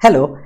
Hello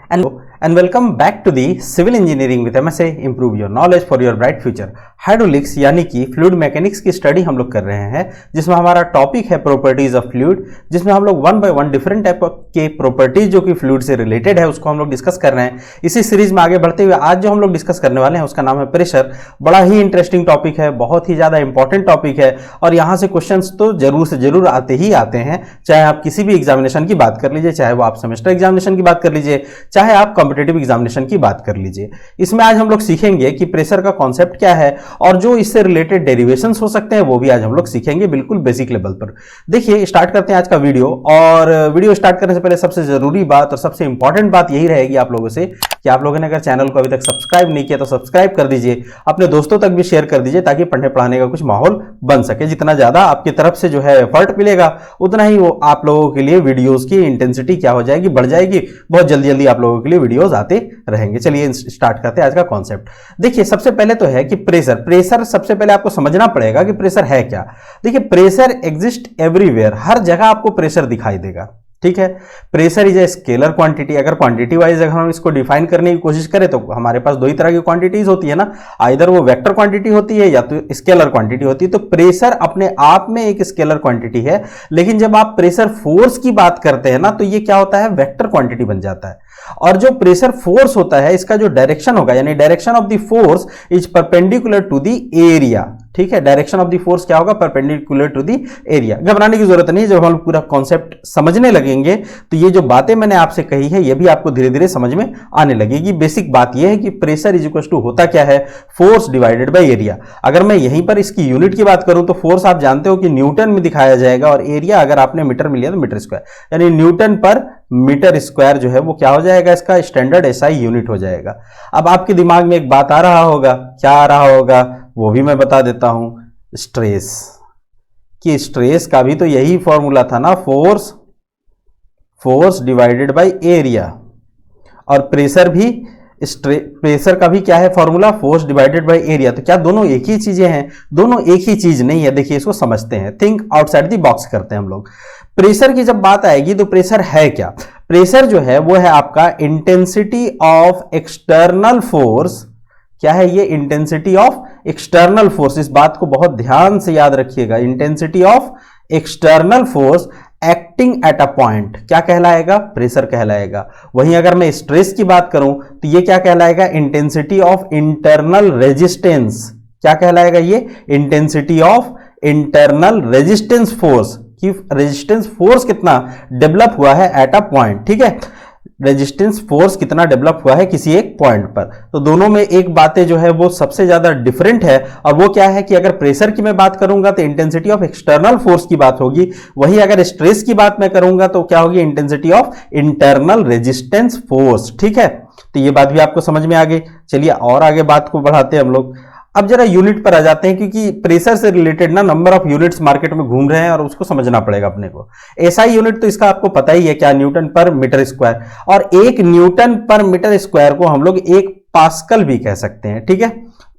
and welcome back to the Civil Engineering with MSA Improve Your Knowledge for Your Bright Future। Hydraulics यानी कि fluid mechanics की study हम लोग कर रहे हैं, जिसमें हमारा टॉपिक है प्रॉपर्टीज ऑफ फ्लूइड, जिसमें हम लोग one by one different type के प्रॉपर्टीज जो कि फ्लूइड से रिलेटेड है उसको हम लोग डिस्कस कर रहे हैं। इसी सीरीज में आगे बढ़ते हुए आज जो हम लोग डिस्कस करने वाले हैं उसका नाम है प्रेशर। बड़ा ही इंटरेस्टिंग टॉपिक है, बहुत ही ज्यादा इंपॉर्टेंट टॉपिक है और यहाँ से क्वेश्चन तो जरूर से जरूर आते ही आते हैं, चाहे आप किसी भी एग्जामिनेशन की बात कर लीजिए, चाहे वो आप सेमेस्टर एग्जामिनेशन की बात कर लीजिए, चाहे आप कॉम्पिटिटिव एग्जामिनेशन की बात कर लीजिए। इसमें आज हम लोग सीखेंगे कि प्रेशर का कॉन्सेप्ट क्या है और जो इससे रिलेटेड डेरिवेशंस हो सकते हैं वो भी आज हम लोग सीखेंगे बिल्कुल बेसिक लेवल पर। देखिए स्टार्ट करते हैं आज का वीडियो, और वीडियो स्टार्ट करने से पहले सबसे जरूरी बात और सबसे इंपॉर्टेंट बात यही रहेगी आप लोगों से कि आप लोगों ने अगर चैनल को अभी तक सब्सक्राइब नहीं किया तो सब्सक्राइब कर दीजिए, अपने दोस्तों तक भी शेयर कर दीजिए ताकि पढ़ने पढ़ाने का कुछ माहौल बन सके। जितना ज्यादा आपकी तरफ से जो है एफर्ट मिलेगा उतना ही वो आप लोगों के लिए वीडियोस की इंटेंसिटी क्या हो जाएगी, बढ़ जाएगी। बहुत जल्दी जल्दी आप लोगों के लिए वीडियोस आते रहेंगे। चलिए स्टार्ट करते हैं आज का कॉन्सेप्ट। देखिए सबसे पहले तो है कि प्रेशर सबसे पहले आपको समझना पड़ेगा कि प्रेशर है क्या। देखिए प्रेशर एग्जिस्ट एवरीवेयर, हर जगह आपको प्रेशर दिखाई देगा, ठीक है। Pressure is a scalar quantity. अगर क्वांटिटी वाइज अगर हम इसको डिफाइन करने की कोशिश करें तो हमारे पास दो ही तरह की क्वांटिटीज होती है ना, आइदर वो वेक्टर क्वांटिटी होती है या तो स्केलर क्वांटिटी होती है। तो प्रेशर अपने आप में एक स्केलर क्वांटिटी है, लेकिन जब आप प्रेशर फोर्स की बात करते हैं ना तो ये क्या होता है, वेक्टर क्वांटिटी बन जाता है। और जो प्रेशर फोर्स होता है इसका जो डायरेक्शन होगा, यानी direction of the force is perpendicular to the area, ठीक है। डायरेक्शन ऑफ द फोर्स क्या होगा, परपेंडिकुलर टू द एरिया। घबराने की जरूरत नहीं, जब हम पूरा कॉन्सेप्ट समझने लगेंगे तो ये जो बातें मैंने आपसे कही है ये भी आपको धीरे धीरे समझ में आने लगेगी। बेसिक बात ये है कि प्रेशर इज इक्वल टू होता क्या है, फोर्स डिवाइडेड बाय एरिया। अगर मैं यहीं पर इसकी यूनिट की बात करूं तो फोर्स आप जानते हो कि न्यूटन में दिखाया जाएगा और एरिया अगर आपने मीटर में लिया तो मीटर स्क्वायर, यानी न्यूटन पर मीटर स्क्वायर जो है वो क्या हो जाएगा, इसका स्टैंडर्ड एसआई यूनिट हो जाएगा। अब आपके दिमाग में एक बात आ रहा होगा, क्या आ रहा होगा वो भी मैं बता देता हूं, स्ट्रेस। कि स्ट्रेस का भी तो यही फॉर्मूला था ना, फोर्स डिवाइडेड बाय एरिया। और प्रेशर का भी क्या है formula, force divided by area. तो क्या दोनों एक ही चीजें हैं? दोनों एक ही चीज नहीं है। देखिए इसको समझते हैं, थिंक आउटसाइड द बॉक्स करते हैं हम लोग। प्रेशर की जब बात आएगी तो प्रेशर है क्या? प्रेशर जो है वो है आपका इंटेंसिटी ऑफ एक्सटर्नल फोर्स। क्या है ये? Intensity of external force. इस बात को बहुत ध्यान से याद रखिएगा, intensity of external force acting at a point क्या कहलाएगा? प्रेशर कहलाएगा। वहीं अगर मैं स्ट्रेस की बात करूं तो ये क्या कहलाएगा? Intensity of internal resistance. क्या कहलाएगा ये? Intensity of internal resistance force, कि रेजिस्टेंस फोर्स कितना डेवलप हुआ है एट अ पॉइंट, ठीक है। रेजिस्टेंस फोर्स कितना डेवलप हुआ है किसी एक पॉइंट पर। तो दोनों में एक बातें जो है वो सबसे ज्यादा डिफरेंट है, और वो क्या है कि अगर प्रेशर की मैं बात करूंगा तो इंटेंसिटी ऑफ एक्सटर्नल फोर्स की बात होगी, वहीं अगर स्ट्रेस की बात मैं करूंगा तो क्या होगी? Intensity of internal resistance force, ठीक है। तो ये बात भी आपको समझ में आ गई। चलिए और आगे बात को बढ़ाते हैं हम लोग। अब जरा यूनिट पर आ जाते हैं, क्योंकि प्रेशर से रिलेटेड ना नंबर ऑफ यूनिट्स मार्केट में घूम रहे हैं और उसको समझना पड़ेगा अपने को। एसआई यूनिट तो इसका आपको पता ही है क्या, न्यूटन पर मीटर स्क्वायर। और एक न्यूटन पर मीटर स्क्वायर को हम लोग एक पास्कल भी कह सकते हैं, ठीक है।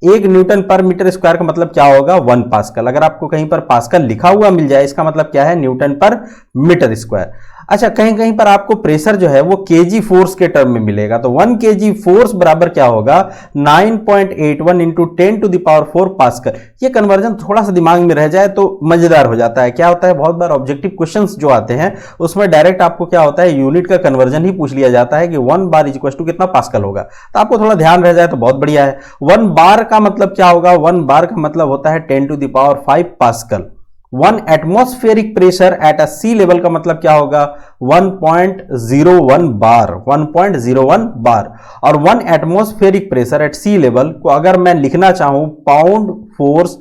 एक न्यूटन पर मीटर स्क्वायर का मतलब क्या होगा? 1 पास्कल। अगर आपको कहीं पर पास्कल लिखा हुआ मिल जाए इसका मतलब क्या है? न्यूटन पर मीटर स्क्वायर। अच्छा, कहीं कहीं पर आपको प्रेशर जो है वो केजी फोर्स के टर्म में मिलेगा, तो 1 केजी फोर्स बराबर क्या होगा? 9.81 into 10 to the power 4 pascal. ये कन्वर्जन थोड़ा सा दिमाग में रह जाए तो मजेदार हो जाता है। क्या होता है, बहुत बार ऑब्जेक्टिव क्वेश्चंस जो आते हैं उसमें डायरेक्ट आपको क्या होता है, यूनिट का कन्वर्जन ही पूछ लिया जाता है कि 1 बार इज इक्वल टू कितना पास्कल होगा। तो आपको थोड़ा ध्यान रह जाए तो बहुत बढ़िया है। 1 बार का मतलब क्या होगा? 1 बार का मतलब होता है 10 to the power 5 pascal. 1 atmospheric pressure at a sea level का मतलब क्या होगा? 1.01 बार, 1.01 बार। और 1 atmospheric pressure at sea level को अगर मैं लिखना चाहूं pound force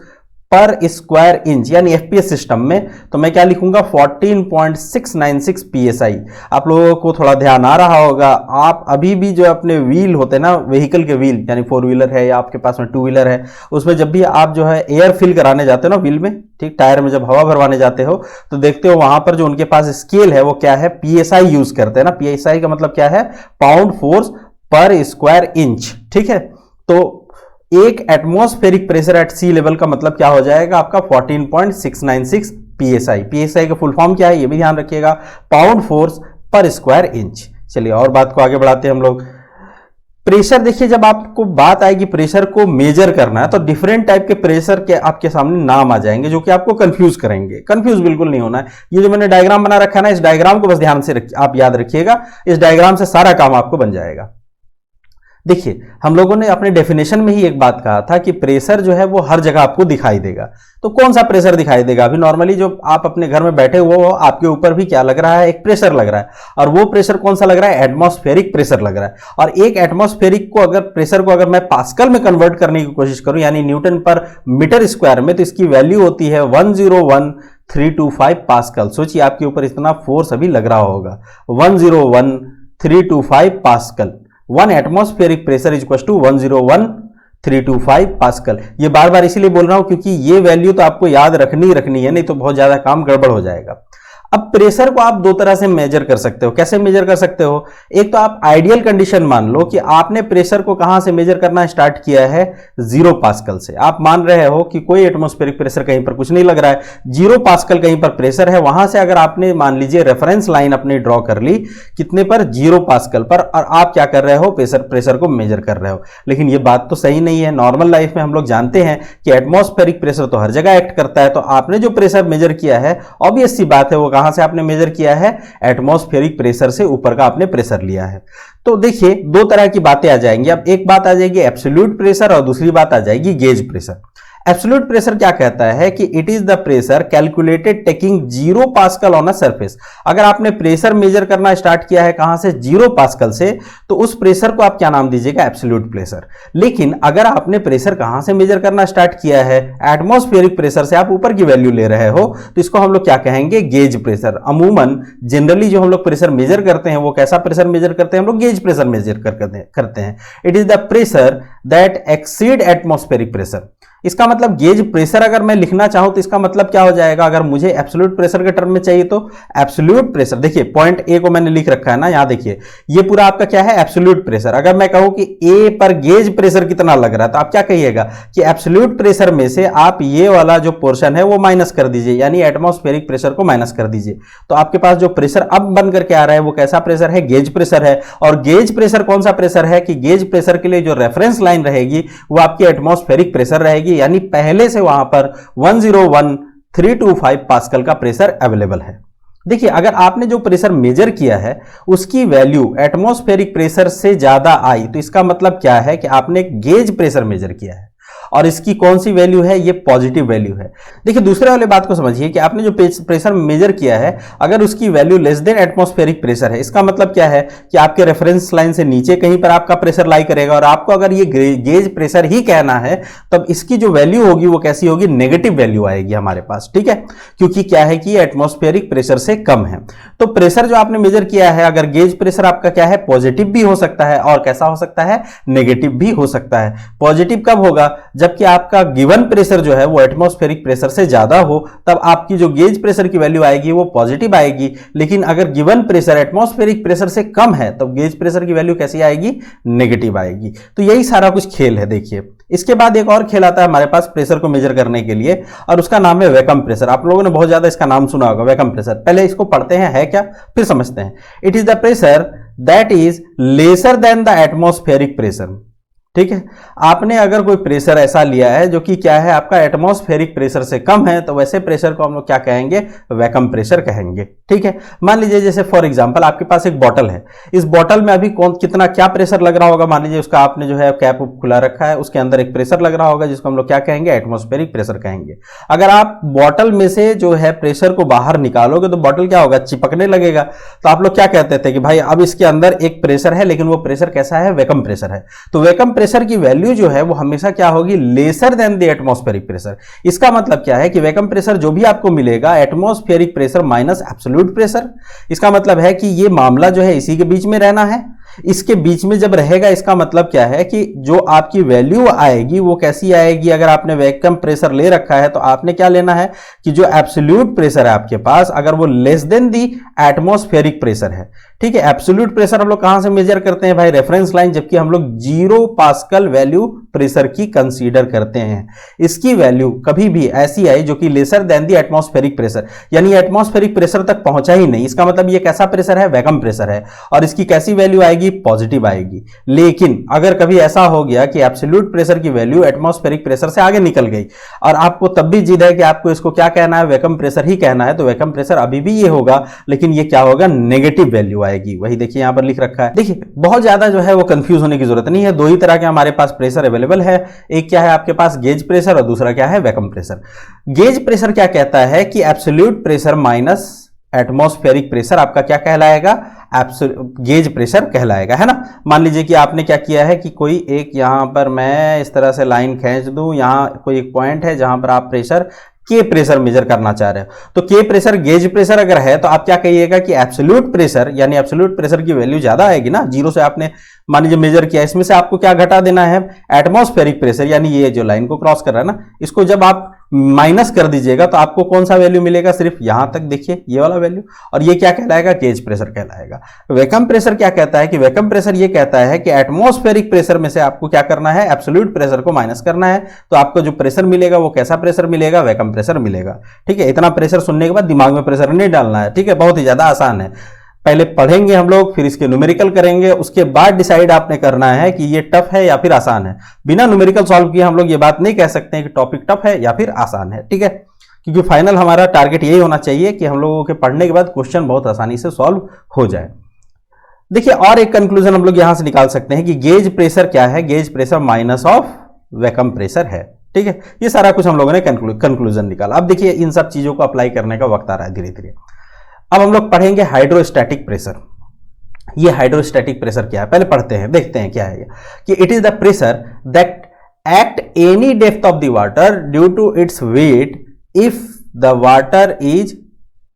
per square inch यानी एफपीएस सिस्टम में, तो मैं क्या लिखूंगा? 14.696 psi। आप लोगों को थोड़ा ध्यान आ रहा होगा, आप अभी भी जो अपने व्हील होते हैं ना, व्हीकल के व्हील, यानी 4 व्हीलर है या आपके पास में 2 व्हीलर है, उसमें जब भी आप जो है एयर फिल कराने जाते हो ना व्हील में, ठीक, टायर में जब हवा भरवाने जाते हो तो देखते हो वहां पर जो उनके पास स्केल है वो क्या है? पीएसआई यूज करते हैं ना। पीएसआई का मतलब क्या है? Pound force per square inch, ठीक है। तो एक atmospheric pressure at sea level का मतलब क्या हो जाएगा आपका? 14.696 psi। psi का फुल फॉर्म क्या है ये भी ध्यान रखिएगा, pound force per square inch. चलिए और बात को आगे बढ़ाते हैं हम लोग। प्रेशर देखिए, जब आपको बात आएगी प्रेशर को मेजर करना है तो डिफरेंट टाइप के प्रेशर के आपके सामने नाम आ जाएंगे जो कि आपको कंफ्यूज करेंगे। कंफ्यूज बिल्कुल नहीं होना है। ये जो मैंने डायग्राम बना रखा है ना, इस डायग्राम को बस ध्यान से आप याद रखिएगा, इस डायग्राम से सारा काम आपको बन जाएगा। देखिए, हम लोगों ने अपने डेफिनेशन में ही एक बात कहा था कि प्रेशर जो है वो हर जगह आपको दिखाई देगा। तो कौन सा प्रेशर दिखाई देगा? अभी नॉर्मली जो आप अपने घर में बैठे हुए हो, आपके ऊपर भी क्या लग रहा है? एक प्रेशर लग रहा है। और वो प्रेशर कौन सा लग रहा है? एटमॉस्फेरिक प्रेशर लग रहा है। और एक एटमॉस्फेरिक को अगर प्रेशर को अगर मैं पास्कल में कन्वर्ट करने की कोशिश करूं, यानी न्यूटन पर मीटर स्क्वायर में, तो इसकी वैल्यू होती है 101,325 पास्कल। सोचिए आपके ऊपर इतना फोर्स अभी लग रहा होगा, 101,325 pascal. 1 atmospheric pressure is equal to 101,325 pascal. ये बार बार इसीलिए बोल रहा हूं क्योंकि ये वैल्यू तो आपको याद रखनी है, नहीं तो बहुत ज्यादा काम गड़बड़ हो जाएगा। अब प्रेशर को आप दो तरह से मेजर कर सकते हो। कैसे मेजर कर सकते हो? एक तो आप आइडियल कंडीशन मान लो कि आपने प्रेशर को कहां से मेजर करना स्टार्ट किया है? 0 पास्कल से। आप मान रहे हो कि कोई एटमॉस्फेरिक प्रेशर कहीं पर कुछ नहीं लग रहा है, 0 पास्कल कहीं पर प्रेशर है। वहां से अगर आपने मान लीजिए रेफरेंस लाइन अपनी ड्रॉ कर ली, कितने पर? 0 पास्कल पर, और आप क्या कर रहे हो? प्रेशर को मेजर कर रहे हो। लेकिन ये बात तो सही नहीं है। नॉर्मल लाइफ में हम लोग जानते हैं कि एटमॉस्फेरिक प्रेशर तो हर जगह एक्ट करता है। तो आपने जो प्रेशर मेजर किया है, ऑब्वियस सी बात है, वो कहां से आपने मेजर किया है? एटमॉस्फेरिक प्रेशर से ऊपर का आपने प्रेशर लिया है। तो देखिए, दो तरह की बातें आ जाएंगी। अब एक बात आ जाएगी एब्सोल्यूट प्रेशर और दूसरी बात आ जाएगी गेज प्रेशर। एब्सोल्यूट प्रेशर क्या कहता है कि it is the pressure calculated taking 0 pascal on a surface. अगर आपने प्रेशर मेजर करना स्टार्ट किया है कहां से? 0 पास्कल से, तो उस प्रेशर को आप क्या नाम दीजिएगा? Absolute pressure. लेकिन अगर आपने प्रेशर कहां से मेजर करना स्टार्ट किया है? एटमॉस्फेरिक प्रेशर से, आप ऊपर की वैल्यू ले रहे हो, तो इसको हम लोग क्या कहेंगे? Gauge pressure. अमूमन जनरली जो हम लोग प्रेशर मेजर करते हैं वो कैसा प्रेशर मेजर करते हैं? हम लोग गेज प्रेशर मेजर करते हैं। It is the pressure that exceed atmospheric pressure. इसका मतलब गेज प्रेशर अगर मैं लिखना चाहूं तो इसका मतलब क्या हो जाएगा? अगर मुझे एब्सोल्यूट प्रेशर के टर्म में चाहिए तो एब्सोल्यूट प्रेशर, देखिए पॉइंट ए को मैंने लिख रखा है ना, यहां देखिए, ये पूरा आपका क्या है? Absolute pressure. अगर मैं कहूं कि ए पर गेज प्रेशर कितना लग रहा है, तो आप क्या कहिएगा कि एब्सोल्यूट प्रेशर में से आप ये वाला जो पोर्शन है वो माइनस कर दीजिए, यानी एटमॉस्फेरिक प्रेशर को माइनस कर दीजिए। तो आपके पास जो प्रेशर अब बन करके आ रहा है वो कैसा प्रेशर है? गेज प्रेशर है। और गेज प्रेशर कौन सा प्रेशर है कि गेज प्रेशर के लिए जो रेफरेंस लाइन रहेगी वो आपकी एटमॉस्फेरिक प्रेशर रहेगी, यानी पहले से वहां पर 101,325 पास्कल का प्रेशर अवेलेबल है। देखिए, अगर आपने जो प्रेशर मेजर किया है उसकी वैल्यू एटमॉस्फेरिक प्रेशर से ज्यादा आई, तो इसका मतलब क्या है कि आपने गेज प्रेशर मेजर किया है। और इसकी कौन सी वैल्यू है? ये पॉजिटिव वैल्यू है। देखिए, दूसरे वाले बात को समझिए कि आपने जो प्रेशर मेजर किया है, अगर उसकी value less than atmospheric pressure है, इसका मतलब क्या है कि आपके रेफरेंस लाइन से नीचे कहीं पर आपका प्रेशर लाई करेगा। और आपको अगर ये गेज प्रेशर ही कहना है, तब इसकी जो वैल्यू होगी वो कैसी होगी? नेगेटिव वैल्यू आएगी हमारे पास, ठीक है, क्योंकि क्या है कि एटमॉस्फेरिक प्रेशर से कम है। तो प्रेशर जो आपने मेजर किया है, अगर गेज प्रेशर आपका क्या है? पॉजिटिव भी हो सकता है, और कैसा हो सकता है? नेगेटिव भी हो सकता है। पॉजिटिव कब होगा? जबकि आपका गिवन प्रेशर जो है वो एटमॉस्फेरिक प्रेशर से ज्यादा हो, तब आपकी जो गेज प्रेशर की वैल्यू आएगी वो पॉजिटिव आएगी। लेकिन अगर गिवन प्रेशर एटमॉस्फेरिक प्रेशर से कम है, तब गेज प्रेशर की वैल्यू कैसी आएगी? नेगेटिव आएगी। तो यही सारा कुछ खेल है। देखिए, इसके बाद एक और खेल आता है हमारे पास प्रेशर को मेजर करने के लिए, और उसका नाम है वैक्यूम प्रेशर। आप लोगों ने बहुत ज्यादा इसका नाम सुना होगा, वैक्यूम प्रेशर। पहले इसको पढ़ते हैं है क्या, फिर समझते हैं। It is the pressure that is lesser than the atmospheric pressure. ठीक है, आपने अगर कोई प्रेशर ऐसा लिया है जो कि क्या है? आपका एटमॉस्फेरिक प्रेशर से कम है, तो वैसे प्रेशर को हम लोग क्या कहेंगे? वैक्यूम प्रेशर कहेंगे। ठीक है, मान लीजिए जैसे फॉर एग्जांपल आपके पास एक बॉटल है, इस बॉटल में अभी कितना क्या प्रेशर लग रहा होगा? मान लीजिए उसका आपने जो है कैप खुला रखा है, उसके अंदर एक प्रेशर लग रहा होगा जिसको हम लोग क्या कहेंगे? एटमॉस्फेरिक प्रेशर कहेंगे। अगर आप बॉटल में से जो है प्रेशर को बाहर निकालोगे तो बॉटल क्या होगा? चिपकने लगेगा। तो आप लोग क्या कहते थे कि भाई अब इसके अंदर एक प्रेशर है, लेकिन वो प्रेशर कैसा है? वैक्यूम प्रेशर है। तो वैक्यूम प्रेशर की वैल्यू जो है वो हमेशा क्या होगी? Lesser than the atmospheric pressure. इसका मतलब क्या है कि वैक्यूम प्रेशर जो भी आपको मिलेगा, atmospheric pressure minus absolute pressure. इसका मतलब है कि ये मामला जो है इसी के बीच में रहना है। इसके बीच में जब रहेगा इसका मतलब क्या है कि जो आपकी वैल्यू आएगी वो कैसी आएगी। अगर आपने वैक्यूम प्रेशर ले रखा है तो आपने क्या लेना है कि जो एब्सोल्यूट प्रेशर है आपके पास अगर वो लेस देन दी एटमॉस्फेरिक प्रेशर है, ठीक है। एब्सोल्यूट प्रेशर हम लोग कहां से मेजर करते हैं भाई, रेफरेंस लाइन, जबकि हम लोग 0 पास्कल वैल्यू प्रेशर की कंसीडर करते हैं। इसकी वैल्यू कभी भी ऐसी आई जो कि लेसर देन दी एटमॉस्फेरिक प्रेशर, यानी एटमॉस्फेरिक प्रेशर तक पहुंचा ही नहीं, इसका मतलब ये कैसा प्रेशर है, वैक्यूम प्रेशर है, और इसकी कैसी वैल्यू आएगी, पॉजिटिव आएगी। लेकिन अगर कभी ऐसा हो गया कि एब्सोल्यूट प्रेशर की वैल्यू एटमॉस्फेरिक प्रेशर से आगे निकल गई और आपको तब भी जिद है कि आपको इसको क्या कहना है, वैक्यूम प्रेशर ही कहना है, तो वैक्यूम प्रेशर अभी भी ये होगा, लेकिन ये क्या होगा, नेगेटिव वैल्यू आएगी। वही देखिए यहां पर लिख रखा है। देखिए बहुत ज्यादा जो है वो कंफ्यूज होने की जरूरत नहीं है। दो ही तरह के हमारे पास प्रेशर अवेलेबल है, एक क्या है आपके पास गेज प्रेशर और दूसरा क्या है वैक्यूम प्रेशर। गेज प्रेशर क्या कहता है कि absolute pressure minus atmospheric pressure आपका क्या कहलाएगा, गेज प्रेशर कहलाएगा, है ना। मान लीजिए कि आपने क्या किया है कि कोई एक यहां पर मैं इस तरह से लाइन खींच दूं, यहां कोई एक पॉइंट है जहां पर आप प्रेशर के प्रेशर मेजर करना चाह रहे हो, तो के प्रेशर गेज प्रेशर अगर है तो आप क्या कहिएगा कि एब्सोल्यूट प्रेशर, यानी एब्सोल्यूट प्रेशर की वैल्यू ज्यादा आएगी ना, 0 से आपने मान लीजिए मेजर किया, इसमें से आपको क्या घटा देना है, एटमॉस्फेरिक प्रेशर, यानी ये जो लाइन को क्रॉस कर रहा है ना, इसको जब आप माइनस कर दीजिएगा तो आपको कौन सा वैल्यू मिलेगा, सिर्फ यहां तक देखिए ये वाला वैल्यू, और ये क्या कहलाएगा, गेज प्रेशर कहलाएगा। वैक्यूम प्रेशर क्या कहता है कि वैक्यूम प्रेशर ये कहता है कि एटमॉस्फेरिक प्रेशर में से आपको क्या करना है, एब्सोल्यूट प्रेशर को माइनस करना है, तो आपको जो प्रेशर मिलेगा वो कैसा प्रेशर मिलेगा, वैक्यूम प्रेशर मिलेगा। ठीक है, इतना प्रेशर सुनने के बाद दिमाग में प्रेशर नहीं डालना है, ठीक है, बहुत ही ज्यादा आसान है। पहले पढ़ेंगे हम लोग, फिर इसके न्यूमेरिकल करेंगे, उसके बाद डिसाइड आपने करना है कि ये टफ है या फिर आसान है। बिना न्यूमेरिकल सॉल्व किए हम लोग ये बात नहीं कह सकते हैं कि टॉपिक टफ है या फिर आसान है, ठीक है, क्योंकि फाइनल हमारा टारगेट यही होना चाहिए कि हम लोगों के पढ़ने के बाद क्वेश्चन बहुत आसानी से सॉल्व हो जाए। देखिए और एक कंक्लूजन हम लोग यहां से निकाल सकते हैं कि गेज प्रेशर क्या है, gauge pressure minus of vacuum pressure है, ठीक है। ये सारा कुछ हम लोगों ने कंक्लूजन निकाला। अब देखिए इन सब चीजों को अप्लाई करने का वक्त आ रहा है धीरे धीरे। अब हम लोग पढ़ेंगे हाइड्रोस्टैटिक प्रेशर। ये हाइड्रोस्टैटिक प्रेशर क्या है पहले पढ़ते हैं, देखते हैं क्या है ये, कि it is the pressure that act any depth of the water due to its weight if the water is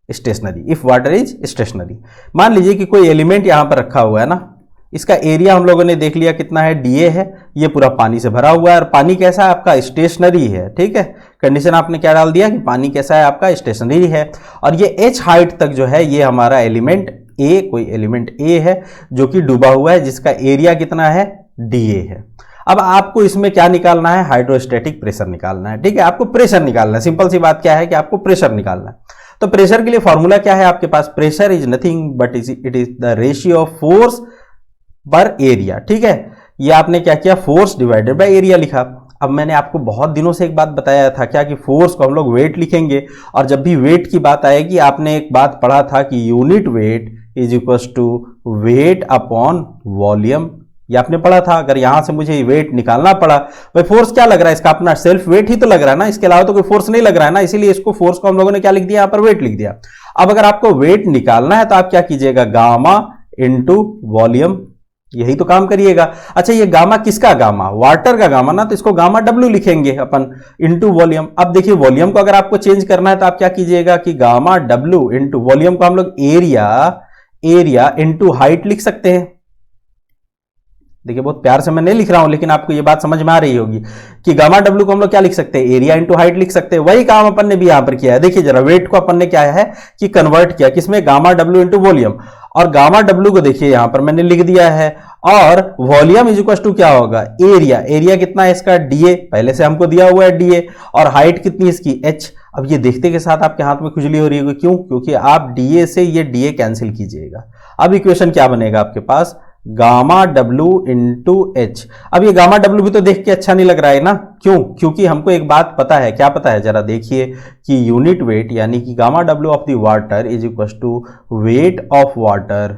stationary, if water is stationary. मान लीजिए कि कोई एलिमेंट यहां पर रखा हुआ है ना, इसका एरिया हम लोगों ने देख लिया कितना है, डीए है, ये पूरा पानी से भरा हुआ है और पानी कैसा है आपका, स्टेशनरी है, ठीक है। कंडीशन आपने क्या डाल दिया कि पानी कैसा है आपका, स्टेशनरी है, और ये एच हाइट तक जो है ये हमारा एलिमेंट ए, कोई एलिमेंट ए है जो कि डूबा हुआ है, जिसका एरिया कितना है, डीए है। अब आपको इसमें क्या निकालना है, हाइड्रोस्टैटिक प्रेशर निकालना है, ठीक है, आपको प्रेशर निकालना है। सिंपल सी बात क्या है कि आपको प्रेशर निकालना है। तो प्रेशर के लिए फॉर्मूला क्या है आपके पास, pressure is nothing but it is the ratio of force per area, ठीक है। ये आपने क्या किया, फोर्स डिवाइडेड बाय एरिया लिखा। अब मैंने आपको बहुत दिनों से एक बात बताया था क्या, कि फोर्स को हम लोग वेट लिखेंगे, और जब भी वेट की बात आएगी आपने एक बात पढ़ा था कि unit weight is equal to weight upon volume, ये आपने पढ़ा था। अगर यहां से मुझे वेट निकालना पड़ा, भाई फोर्स क्या लग रहा है, इसका अपना सेल्फ वेट ही तो लग रहा है ना, इसके अलावा तो कोई फोर्स नहीं लग रहा है ना, इसीलिए इसको फोर्स को हम लोगों ने क्या लिख दिया, यहां पर वेट लिख दिया। अब अगर आपको वेट निकालना है तो आप क्या कीजिएगा, गामा इंटू वॉल्यूम, यही तो काम करिएगा। अच्छा ये गामा किसका गामा, वाटर का गामा ना, तो इसको गामा डब्ल्यू लिखेंगे अपन इंटू वॉल्यूम। अब देखिए वॉल्यूम को अगर आपको चेंज करना है तो आप क्या कीजिएगा कि गामा डब्ल्यू इंटू वॉल्यूम को हम लोग एरिया इंटू हाइट लिख सकते हैं। देखिए बहुत प्यार से मैं नहीं लिख रहा हूं, लेकिन आपको ये बात समझ में आ रही होगी कि गामा डब्ल्यू को हम लोग क्या लिख सकते हैं, एरिया इंटू हाइट लिख सकते हैं। वही काम अपन ने भी यहां पर किया है। देखिए जरा वेट को अपन ने क्या है कि कन्वर्ट किया किसमें, गामा डब्ल्यू इंटू वॉल्यूम, और गामा डब्ल्यू को देखिए यहां पर मैंने लिख दिया है, और वॉल्यूम इज इक्वल टू क्या होगा, एरिया, एरिया कितना है इसका, डीए, पहले से हमको दिया हुआ है डीए, और हाइट कितनी इसकी, एच। अब ये देखते के साथ आपके हाथ में खुजली हो रही है, क्यों, क्योंकि आप डीए से ये डीए कैंसिल कीजिएगा। अब इक्वेशन क्या बनेगा आपके पास, गामा डब्ल्यू इंटू एच। अब ये गामा डब्ल्यू भी तो देख के अच्छा नहीं लग रहा है ना, क्यों, क्योंकि हमको एक बात पता है, क्या पता है, जरा देखिए कि यूनिट वेट यानी कि गामा डब्ल्यू of the water is equal to weight of water,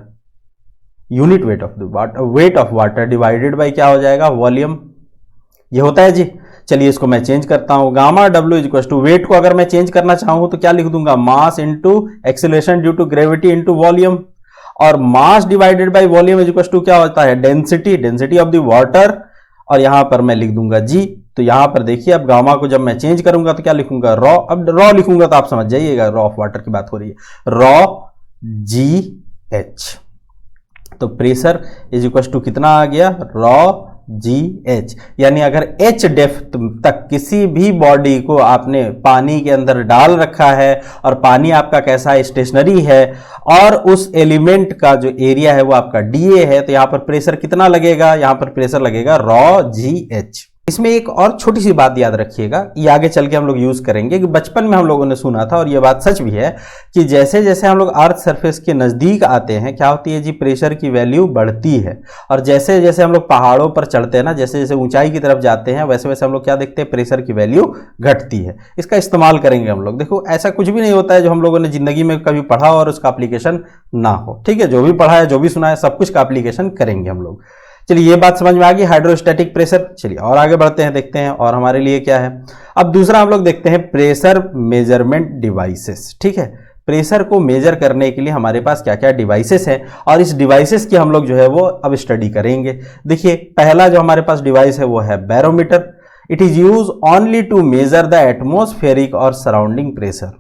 unit weight of the water, weight of water divided by क्या हो जाएगा, वॉल्यूम, ये होता है जी। चलिए इसको मैं चेंज करता हूं, गामा डब्ल्यू इज इक्वल टू वेट को अगर मैं चेंज करना चाहूं तो क्या लिख दूंगा, mass into acceleration due to gravity into volume, और mass divided by volume is equal to क्या होता है, density, density of the water, और यहां पर मैं लिख दूंगा जी। तो यहां पर देखिए अब गामा को जब मैं चेंज करूंगा तो क्या लिखूंगा, रॉ। अब रॉ लिखूंगा तो आप समझ जाइएगा रॉ ऑफ वाटर की बात हो रही है, रॉ जी एच। तो प्रेशर इज इक्वल टू कितना आ गया, रॉ GH। यानी अगर H डेप्थ तक किसी भी बॉडी को आपने पानी के अंदर डाल रखा है और पानी आपका कैसा है, स्टेशनरी है, और उस एलिमेंट का जो एरिया है वो आपका DA है, तो यहां पर प्रेशर कितना लगेगा, यहां पर प्रेशर लगेगा रॉ GH। इसमें एक और छोटी सी बात याद रखिएगा, ये आगे चल के हम लोग यूज करेंगे कि बचपन में हम लोगों ने सुना था और ये बात सच भी है कि जैसे जैसे हम लोग अर्थ सरफेस के नजदीक आते हैं क्या होती है जी, प्रेशर की वैल्यू बढ़ती है, और जैसे जैसे हम लोग पहाड़ों पर चढ़ते हैं ना, जैसे जैसे ऊंचाई की तरफ जाते हैं वैसे वैसे हम लोग क्या देखते हैं, प्रेशर की वैल्यू घटती है। इसका इस्तेमाल करेंगे हम लोग। देखो ऐसा कुछ भी नहीं होता है जो हम लोगों ने जिंदगी में कभी पढ़ा और उसका एप्लीकेशन ना हो, ठीक है। जो भी पढ़ा है, जो भी सुना है, सब कुछ का एप्लीकेशन करेंगे हम लोग। चलिए ये बात समझ में आ गई, हाइड्रोस्टैटिक प्रेशर। चलिए और आगे बढ़ते हैं, देखते हैं और हमारे लिए क्या है। अब दूसरा हम लोग देखते हैं प्रेशर मेजरमेंट डिवाइसेस, ठीक है। प्रेशर को मेजर करने के लिए हमारे पास क्या क्या डिवाइसेस हैं, और इस डिवाइसेस की हम लोग जो है वो अब स्टडी करेंगे। देखिए पहला जो हमारे पास डिवाइस है वो है barometer. It is use only to measure the atmospheric और सराउंडिंग प्रेशर।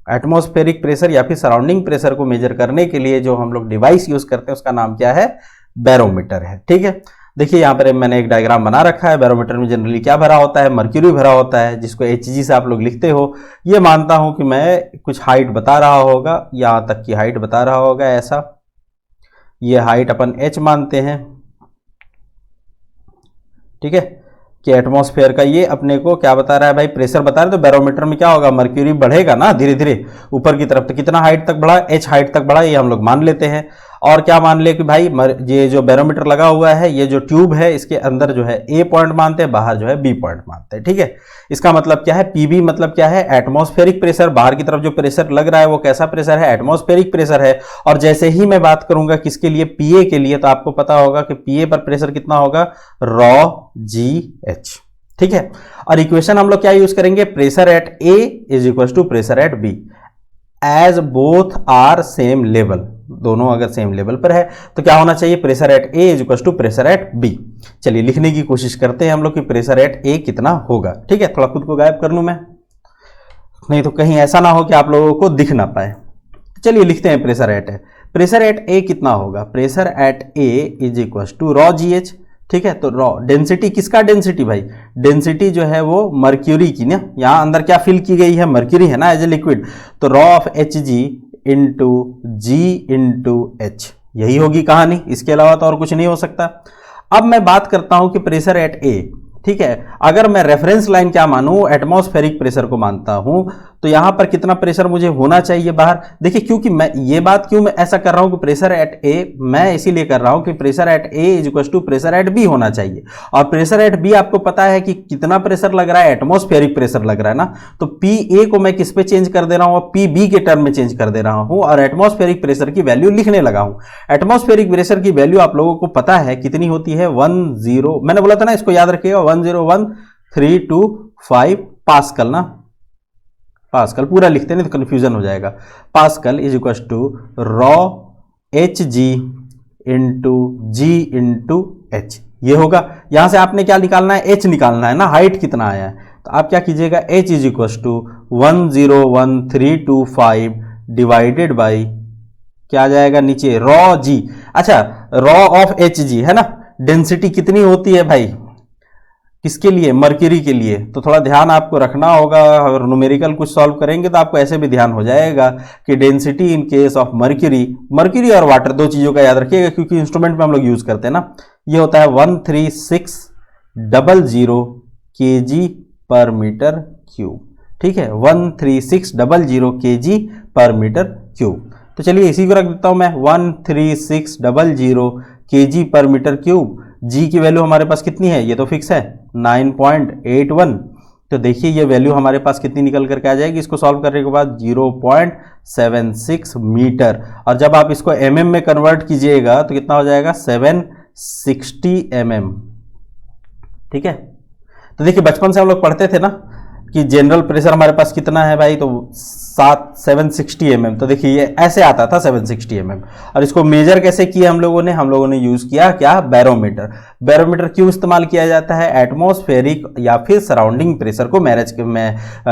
एटमॉस्फेरिक प्रेशर या फिर सराउंडिंग प्रेशर को मेजर करने के लिए जो हम लोग डिवाइस यूज करते हैं उसका नाम क्या है, बैरोमीटर है, ठीक है। देखिए यहां पर मैंने एक डायग्राम बना रखा है। बैरोमीटर में जनरली क्या भरा होता है, मर्क्यूरी भरा होता है, जिसको Hg से आप लोग लिखते हो। ये मानता हूं कि मैं कुछ हाइट बता रहा होगा, यहां तक की हाइट बता रहा होगा, ऐसा ये हाइट अपन h मानते हैं, ठीक है, कि एटमॉस्फेयर का ये अपने को क्या बता रहा है भाई, प्रेशर बता रहे। तो बैरोमीटर में क्या होगा, मर्क्यूरी बढ़ेगा ना धीरे धीरे ऊपर की तरफ, तो कितना हाइट तक बढ़ा, h हाइट तक बढ़ा, ये हम लोग मान लेते हैं। और क्या मान ले कि भाई ये जो बैरोमीटर लगा हुआ है, ये जो ट्यूब है, इसके अंदर जो है A पॉइंट मानते हैं, बाहर जो है B पॉइंट मानते हैं, ठीक है। इसका मतलब क्या है, PB मतलब क्या है, एटमॉस्फेरिक प्रेशर। बाहर की तरफ जो प्रेशर लग रहा है वो कैसा प्रेशर है, एटमॉस्फेरिक प्रेशर है। और जैसे ही मैं बात करूंगा किसके लिए, PA के लिए, तो आपको पता होगा कि PA पर प्रेशर कितना होगा, रॉ GH, ठीक है। और इक्वेशन हम लोग क्या यूज करेंगे, pressure at A is equal to pressure at B as both are same level. दोनों अगर सेम लेवल पर है तो क्या होना चाहिए, pressure at A is equal to pressure at B। चलिए लिखने की कोशिश करते हैं हम लोग कि प्रेशर एट A कितना होगा, ठीक है। थोड़ा खुद को गायब कर लूं मैं, नहीं तो कहीं ऐसा ना हो कि आप लोगों को दिख ना पाए। चलिए लिखते हैं प्रेशर एट A कितना होगा, pressure at A is equal to rho GH, ठीक है। तो रॉ डेंसिटी, किसका डेंसिटी भाई, डेंसिटी जो है वो मर्क्यूरी की ना, यहां अंदर क्या फिल की गई है, मर्क्यूरी है ना एज ए लिक्विड, तो raw of Hg into G into H, यही होगी कहानी, इसके अलावा तो और कुछ नहीं हो सकता। अब मैं बात करता हूं कि प्रेशर एट A, ठीक है, अगर मैं रेफरेंस लाइन क्या मानूं, एटमॉस्फेरिक प्रेशर को मानता हूं, तो यहां पर कितना प्रेशर मुझे होना चाहिए बाहर। देखिए क्योंकि मैं ये बात क्यों मैं ऐसा कर रहा हूं कि प्रेशर एट A, मैं इसीलिए कर रहा हूं कि pressure at A is equal to pressure at B होना चाहिए। और प्रेशर एट B आपको पता है कि कितना प्रेशर लग रहा है, एटमॉस्फेरिक प्रेशर लग रहा है ना, तो PA को मैं किस पे चेंज कर दे रहा हूं, PB के टर्म में चेंज कर दे रहा हूं, और एटमॉस्फेरिक प्रेशर की वैल्यू लिखने लगा हूं। एटमॉस्फेरिक प्रेशर की वैल्यू आप लोगों को पता है कितनी होती है, 10, मैंने बोला था ना, इसको याद रखिएगा, 101,325 पास्कल ना, पास्कल पूरा लिखते नहीं तो कंफ्यूजन हो जाएगा। Pascal is equal to rho Hg into G into H, ये होगा। यहां से आपने क्या निकालना है, H निकालना है ना, हाइट कितना आया है, तो आप क्या कीजिएगा, H is equal to 101,325 divided by क्या आ जाएगा नीचे, रॉ G। अच्छा रॉ ऑफ Hg है ना, डेंसिटी कितनी होती है भाई, किसके लिए, मर्क्यूरी के लिए। तो थोड़ा ध्यान आपको रखना होगा, अगर न्यूमेरिकल कुछ सॉल्व करेंगे तो आपको ऐसे भी ध्यान हो जाएगा कि density in case of mercury और वाटर, दो चीजों का याद रखिएगा क्योंकि इंस्ट्रूमेंट में हम लोग यूज करते हैं ना, ये होता है 13600 kg पर मीटर क्यूब, ठीक है, 13600 kg पर मीटर क्यूब। तो चलिए इसी को रख देता हूं मैं, 13600 kg पर मीटर क्यूब। G की वैल्यू हमारे पास कितनी है, ये तो फिक्स है 9.81। तो देखिए ये वैल्यू हमारे पास कितनी निकल करके आ जाएगी, इसको सॉल्व करने के बाद 0.76 मीटर। और जब आप इसको mm में कन्वर्ट कीजिएगा तो कितना हो जाएगा, 760 mm, ठीक है। तो देखिए बचपन से हम लोग पढ़ते थे ना कि जनरल प्रेशर हमारे पास कितना है भाई, तो 760 mm। तो देखिए ये ऐसे आता था 760 mm। और इसको मेजर कैसे किया हम लोगों ने यूज किया क्या, बैरोमीटर। बैरोमीटर क्यों इस्तेमाल किया जाता है, एटमॉस्फेरिक या फिर सराउंडिंग प्रेशर को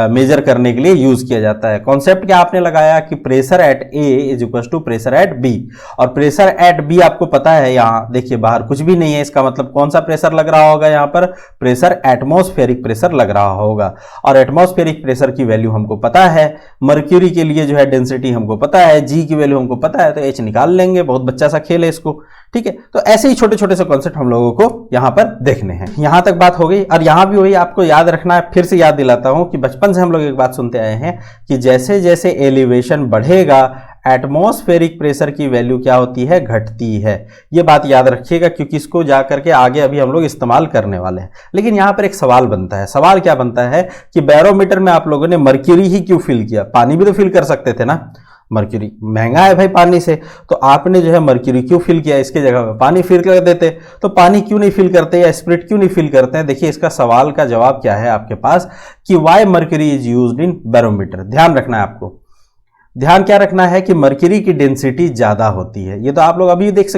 मेजर करने के लिए यूज किया जाता है। कॉन्सेप्ट क्या आपने लगाया कि pressure at A is equal to pressure at B, और प्रेशर एट बी आपको पता है, यहां देखिए बाहर कुछ भी नहीं है, इसका मतलब कौन सा प्रेशर लग रहा होगा, यहां पर प्रेशर एटमॉस्फेरिक प्रेशर लग रहा होगा। और एटमॉस्फेरिक प्रेशर की वैल्यू हमको पता है, मर्क्यूरी के लिए जो है डेंसिटी हमको पता है, जी की वैल्यू हमको पता है, तो एच निकाल लेंगे। बहुत बच्चा सा खेल है इसको, ठीक है। तो ऐसे ही छोटे छोटे से कॉन्सेप्ट हम लोगों को यहां पर देखने हैं। यहां तक बात हो गई, और यहां भी वही आपको याद रखना है, फिर से याद दिलाता हूं कि बचपन से हम लोग एक बात सुनते आए हैं कि जैसे जैसे एलिवेशन बढ़ेगा एटमॉस्फेरिक प्रेशर की वैल्यू क्या होती है, घटती है। ये बात याद रखिएगा, क्योंकि इसको जाकर के आगे अभी हम लोग इस्तेमाल करने वाले हैं। लेकिन यहां पर एक सवाल बनता है, सवाल क्या बनता है कि बैरोमीटर में आप लोगों ने मर्क्यूरी ही क्यों फिल किया, पानी भी तो फिल कर सकते थे ना। मर्क्यूरी महंगा है भाई पानी से, तो आपने जो है मर्क्यूरी क्यों फिल किया, इसके जगह पे पानी फिल कर देते। तो पानी क्यों नहीं फिल करते या स्पिरिट क्यों नहीं फिल करते हैं, देखिए इसका सवाल का जवाब क्या है आपके पास कि why mercury is used in barometer. ध्यान रखना है आपको, ध्यान क्या रखना है कि मर्क्यूरी की डेंसिटी ज्यादा होती है। ये तो आप लोग अभी देख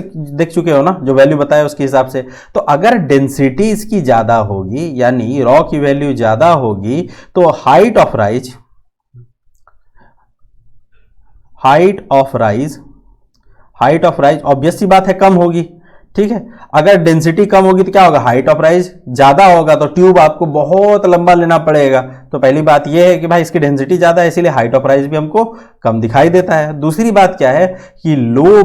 चुके हो ना, जो वैल्यू बताया उसके हिसाब से। तो अगर डेंसिटी इसकी ज्यादा होगी, यानी रॉ की वैल्यू ज्यादा होगी, तो हाइट ऑफ राइज ऑब्वियस सी बात है कम होगी, ठीक है। अगर डेंसिटी कम होगी तो क्या होगा, हाइट ऑफ राइज ज्यादा होगा, तो ट्यूब आपको बहुत लंबा लेना पड़ेगा। तो पहली बात यह है कि भाई इसकी डेंसिटी ज्यादा है, इसीलिए हाइट ऑफ राइज भी हमको कम दिखाई देता है। दूसरी बात क्या है कि लो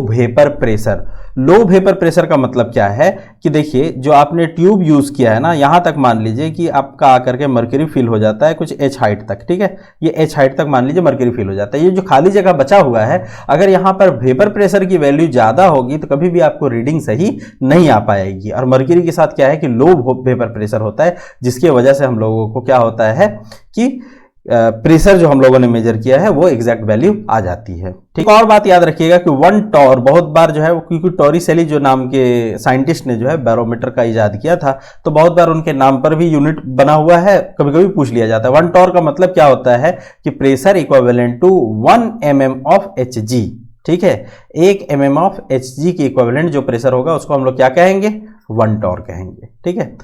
वेपर प्रेशर का मतलब क्या है कि देखिए जो आपने ट्यूब यूज किया है ना, यहां तक मान लीजिए कि आपका आकर के मर्क्यूरी फिल हो जाता है कुछ एच हाइट तक, ठीक है। ये एच हाइट तक मान लीजिए मर्क्यूरी फिल हो जाता है। ये जो खाली जगह बचा हुआ है, अगर यहां पर वेपर प्रेशर की वैल्यू ज्यादा होगी तो कभी भी आपको रीडिंग सही नहीं आ पाएगी। और मर्क्यूरी के साथ क्या है कि लो वेपर प्रेशर होता है, जिसकी वजह से हम लोगों को क्या होता है कि प्रेशर जो हम लोगों ने मेजर किया है वो एग्जैक्ट वैल्यू आ जाती है, ठीक। और बात याद रखिएगा कि 1 टॉर, बहुत बार जो है वो, क्योंकि टॉरिसेली जो नाम के साइंटिस्ट ने जो है बैरोमीटर का इजाद किया था, तो बहुत बार उनके नाम पर भी यूनिट बना हुआ है, कभी कभी पूछ लिया जाता है। 1 टॉर का मतलब क्या होता है कि pressure equivalent to 1 mm of Hg, ठीक है। 1 mm ऑफ Hg के इक्विवेलेंट जो प्रेशर होगा उसको हम लोग क्या कहेंगे, 1 टॉर कहेंगे, ठीक है।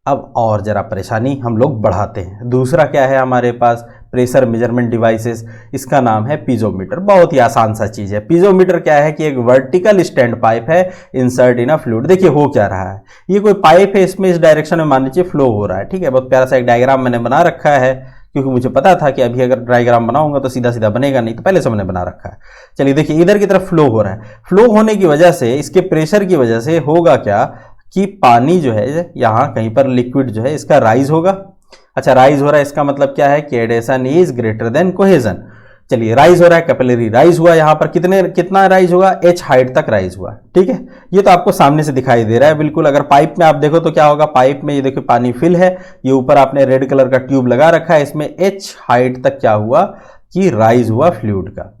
अब और जरा परेशानी हम लोग बढ़ाते हैं। दूसरा क्या है हमारे पास, प्रेशर मेजरमेंट डिवाइसेस, इसका नाम है पीजोमीटर। बहुत ही आसान सा चीज है। पीजोमीटर क्या है कि एक वर्टिकल स्टैंड पाइप है इंसर्ट इन अ फ्लूइड। देखिए हो क्या रहा है, ये कोई पाइप है, इसमें इस डायरेक्शन में मान लीजिए फ्लो हो रहा है, ठीक है। बहुत प्यारा सा एक डायग्राम मैंने बना रखा है, क्योंकि मुझे पता था कि अभी अगर डायग्राम बनाऊंगा तो सीधा सीधा बनेगा नहीं, तो पहले से मैंने बना रखा है। चलिए देखिए इधर की तरफ फ्लो हो रहा है, फ्लो होने की वजह से, इसके प्रेशर की वजह से होगा क्या कि पानी जो है यहां कहीं पर लिक्विड जो है इसका राइज होगा। अच्छा राइज हो रहा है, इसका मतलब क्या है कि adhesion is greater than cohesion. चलिए राइज हो रहा है, कैपिलरी राइज हुआ, यहां पर कितना राइज हुआ, एच हाइट तक राइज हुआ, ठीक है। ये तो आपको सामने से दिखाई दे रहा है बिल्कुल। अगर पाइप में आप देखो तो क्या होगा, पाइप में ये देखो पानी फिल है, ये ऊपर आपने रेड कलर का ट्यूब लगा रखा है, इसमें एच हाइट तक क्या हुआ कि राइज हुआ फ्लूइड का।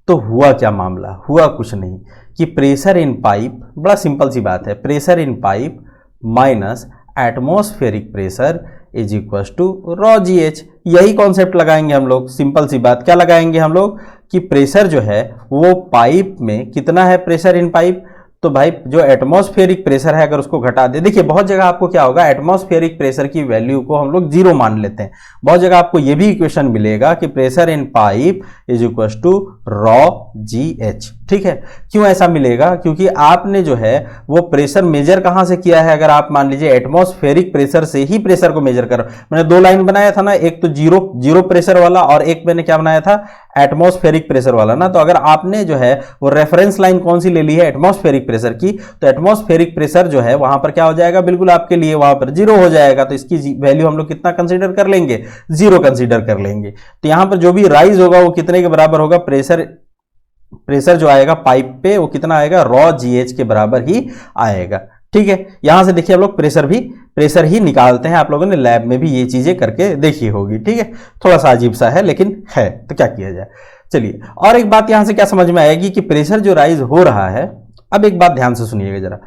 तो हुआ क्या मामला, हुआ कुछ नहीं कि प्रेशर इन पाइप, बड़ा सिंपल सी बात है, pressure in pipe minus atmospheric pressure is equal to rho g h. यही कॉन्सेप्ट लगाएंगे हम लोग, सिंपल सी बात। क्या लगाएंगे हम लोग कि प्रेशर जो है वो पाइप में कितना है, प्रेशर इन पाइप, तो भाई जो एटमॉस्फेरिक प्रेशर है अगर उसको घटा दे, देखिए बहुत जगह आपको क्या होगा, एटमॉस्फेरिक प्रेशर की वैल्यू को हम लोग 0 मान लेते हैं। बहुत जगह आपको ये भी इक्वेशन मिलेगा कि pressure in pipe is equal to rho g h, ठीक है। क्यों ऐसा मिलेगा, क्योंकि आपने जो है वो प्रेशर मेजर कहां से किया है, अगर आप मान लीजिए एटमॉस्फेरिक प्रेशर से ही प्रेशर को मेजर करो। मैंने 2 लाइन बनाया था ना, एक तो जीरो प्रेशर वाला और एक मैंने क्या बनाया था, एटमॉस्फेरिक प्रेशर वाला ना। तो अगर आपने जो है वो रेफरेंस लाइन कौन सी ले ली है, एटमॉस्फेरिक प्रेशर की, तो एटमॉस्फेरिक प्रेशर जो है वहां पर क्या हो जाएगा, बिल्कुल आपके लिए वहां पर 0 हो जाएगा। तो इसकी वैल्यू हम लोग कितना कंसीडर कर लेंगे, 0 कंसीडर कर लेंगे। तो यहां पर जो भी राइज होगा वो कितने के बराबर होगा, प्रेशर जो आएगा पाइप पे वो कितना आएगा, रॉ जीएच के बराबर ही आएगा, ठीक है। यहां से देखिए हम लोग प्रेशर ही निकालते हैं, आप लोगों ने लैब में भी ये चीजें करके देखी होगी, ठीक है। थोड़ा सा अजीब सा है लेकिन है, तो क्या किया जाए। चलिए और एक बात यहां से क्या समझ में आएगी कि प्रेशर जो राइज हो रहा है, अब एक बात ध्यान से सुनिएगा जरा,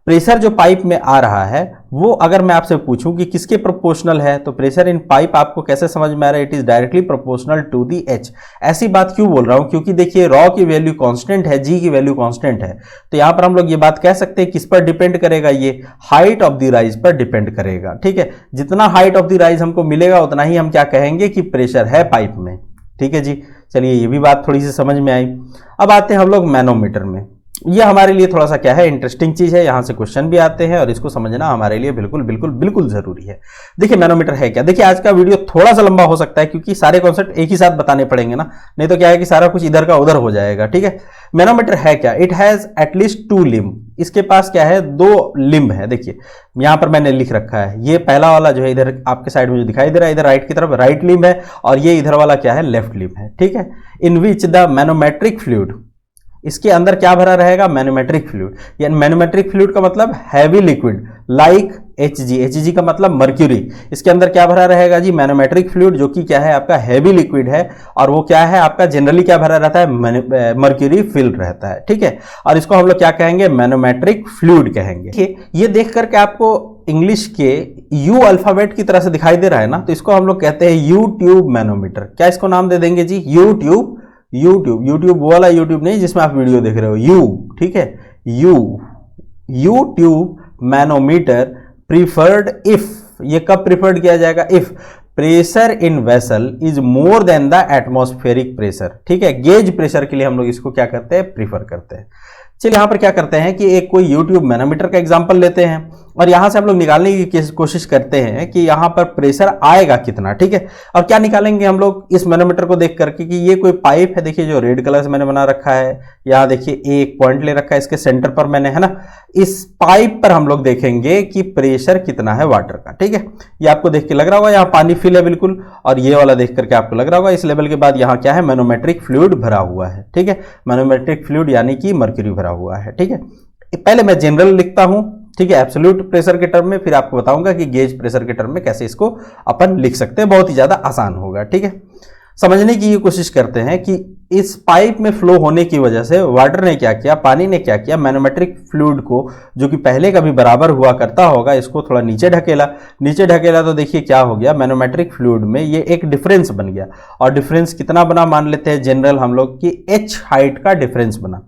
प्रेशर जो पाइप में आ रहा है वो अगर मैं आपसे पूछूं कि किसके प्रोपोर्शनल है, तो प्रेशर इन पाइप आपको कैसे समझ में आ रहा है, it is directly proportional to the h. ऐसी बात क्यों बोल रहा हूं, क्योंकि देखिए रॉ की वैल्यू कांस्टेंट है, जी की वैल्यू कांस्टेंट है, तो यहां पर हम लोग ये बात कह सकते हैं किस पर डिपेंड करेगा, ये हाइट ऑफ द राइज पर डिपेंड करेगा। ठीक है, जितना हाइट ऑफ द राइज हमको मिलेगा उतना ही हम क्या कहेंगे कि प्रेशर है पाइप में। ठीक है जी, चलिए ये भी बात थोड़ी सी समझ में आई। अब आते हैं हम लोग मैनोमीटर में। ये हमारे लिए थोड़ा सा क्या है, इंटरेस्टिंग चीज है, यहां से क्वेश्चन भी आते हैं और इसको समझना हमारे लिए बिल्कुल बिल्कुल बिल्कुल जरूरी है। देखिए मैनोमीटर है क्या। देखिए आज का वीडियो थोड़ा सा लंबा हो सकता है क्योंकि सारे कॉन्सेप्ट एक ही साथ बताने पड़ेंगे ना, नहीं तो क्या है कि सारा कुछ इधर का उधर हो जाएगा। ठीक है, मैनोमीटर है क्या, इट हैज एटलीस्ट 2 लिम्ब। इसके पास क्या है, 2 लिम्ब है। देखिए यहां पर मैंने लिख रखा है, ये पहला वाला जो है इधर आपके साइड में जो दिखाई दे रहा है इधर राइट की तरफ राइट लिम्ब है, और ये इधर वाला क्या है, लेफ्ट लिम्ब है। ठीक है, इन विच द मैनोमेट्रिक फ्लूइड, इसके अंदर क्या भरा रहेगा, मैनोमेट्रिक फ्लूइड। यानी मैनोमेट्रिक फ्लूइड का मतलब heavy liquid like Hg, Hg का मतलब मर्क्यूरी। इसके अंदर क्या भरा रहेगा जी, मैनोमेट्रिक फ्लूइड, जो कि क्या है आपका हैवी लिक्विड है, और वो क्या है आपका जनरली क्या भरा रहता है, मर्क्यूरी फिल्ड रहता है। ठीक है, और इसको हम लोग क्या कहेंगे, मैनोमेट्रिक फ्लूइड कहेंगे। ये देख करके आपको इंग्लिश के यू अल्फाबेट की तरह से दिखाई दे रहा है ना, तो इसको हम लोग कहते हैं यू ट्यूब मैनोमीटर। क्या इसको नाम दे देंगे जी, यू ट्यूब। यूट्यूब वो वाला यूट्यूब नहीं जिसमें आप वीडियो देख रहे हो, यू। ठीक है, you tube manometer preferred if, ये कब प्रीफर्ड किया जाएगा, if pressure in vessel is more than the atmospheric pressure. ठीक है, गेज प्रेशर के लिए हम लोग इसको क्या करते हैं, प्रीफर करते हैं। चलिए यहां पर क्या करते हैं कि एक कोई यूट्यूब मैनोमीटर का एग्जांपल लेते हैं और यहां से हम लोग निकालने की कोशिश करते हैं कि यहां पर प्रेशर आएगा कितना। ठीक है, और क्या निकालेंगे हम लोग इस मैनोमीटर को देख करके कि ये कोई पाइप है, देखिए जो रेड कलर से मैंने बना रखा है, यहां देखिए एक पॉइंट ले रखा है इसके सेंटर पर मैंने, है ना। इस पाइप पर हम लोग देखेंगे कि प्रेशर कितना है वाटर का। ठीक है, ये आपको देख के लग रहा होगा यहाँ पानी फिल है बिल्कुल, और ये वाला देख करके आपको लग रहा होगा इस लेवल के बाद यहाँ क्या है, मैनोमेट्रिक फ्लूइड भरा हुआ है। ठीक है, मैनोमेट्रिक फ्लूइड यानी कि मर्क्यूरी भरा हुआ है। ठीक है, पहले मैं जनरल लिखता हूं, ठीक है, एब्सोल्यूट प्रेशर के टर्म में, फिर आपको बताऊंगा कि गेज प्रेशर के टर्म में कैसे इसको अपन लिख सकते हैं, बहुत ही ज्यादा आसान होगा। ठीक है, समझने की ये कोशिश करते हैं कि इस पाइप में फ्लो होने की वजह से वाटर ने क्या किया, पानी ने क्या किया, मैनोमेट्रिक फ्लूइड को जो कि पहले का भी बराबर हुआ करता होगा, इसको थोड़ा नीचे ढकेला तो देखिए क्या हो गया, मैनोमेट्रिक फ्लूइड में ये एक डिफरेंस बन गया। और डिफरेंस कितना बना, मान लेते हैं जनरल हम लोग कि h हाइट का डिफरेंस बना,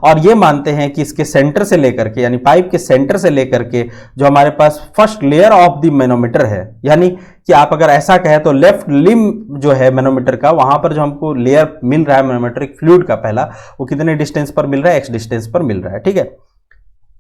और ये मानते हैं कि इसके सेंटर से लेकर के, यानी पाइप के सेंटर से लेकर के जो हमारे पास first layer of the manometer है, यानी कि आप अगर ऐसा कहें तो लेफ्ट लिम्ब जो है मैनोमीटर का, वहां पर जो हमको लेयर मिल रहा है मैनोमेट्रिक फ्लूइड का पहला, वो कितने डिस्टेंस पर मिल रहा है, x डिस्टेंस पर मिल रहा है। ठीक है,